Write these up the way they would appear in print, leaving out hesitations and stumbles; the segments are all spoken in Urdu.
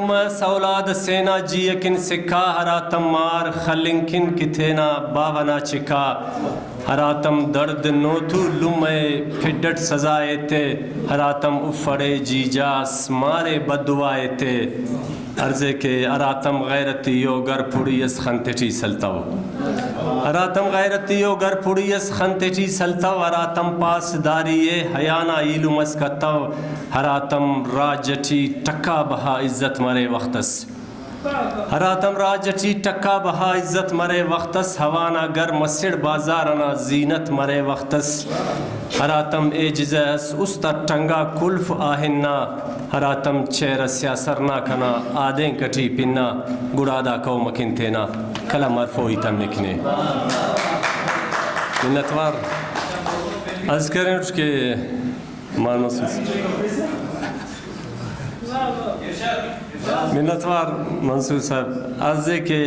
اولاد سینا جی اکن سکھا ہراتم مار خلنکن کتھینا باونا چکا ہراتم درد نوتو لمے پھڈٹ سزائے تے ہراتم افڑے جی جاس مارے بدوائے تے عرضے کے اراتم غیرتیو گر پھوڑی اس خنتٹی سلتاو اراتم غیرتیو گر پھوڑی اس خنتٹی سلتاو اراتم پاس داریے حیانا ایلو مسکتاو ہراتم راجٹی ٹکا بہا عزت مرے وقتس ہراتم راجٹی ٹکا بہا عزت مرے وقتس ہوانا گر مسڑ بازارنا زینت مرے وقتس ہراتم ایجزس استا ٹنگا کلف آہننا ہراتم چیر سیاسرنا کنا آدیں کٹی پننا گڑادا کو مکن تینا کلا مرفوئی تم نکنے منتوار از کریں اس کے مانو منتوار منصور صاحب عرضے کے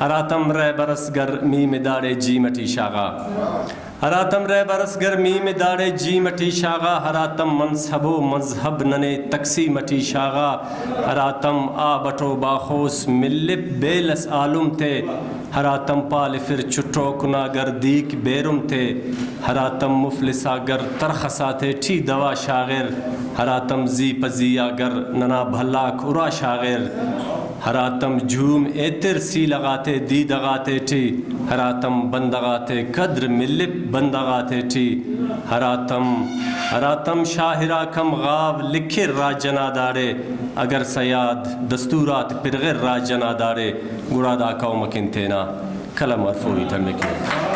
اراتم رہ برس گر می مداڑے جی مٹی شاغا ہراتم رہ برس گر می مداڑے جی مٹی شاغا ہراتم منصب و مذہب ننے تقسی مٹی شاغا ہراتم آ بٹو باخوس ملپ بیلس عالم تے ہراتم پال پھر چٹو کنا گر دیک بیرم تے ہراتم مفلسا گر ترخسا تے ٹھی دوا شاغر ہراتم زی پزیا گر ننا بھلاک ارا شاغر ہراتم جھوم ایتر سی لگاتے دی دغاتے ٹھی ہراتم بندغاتے قدر ملپ بندغاتے ٹھی ہراتم شاہرہ کم غاو لکھر راجنا دارے اگر سیاد دستورات پرغر راجنا دارے گڑا دا کو مکن تینا کلم مرفوعی تم نکلے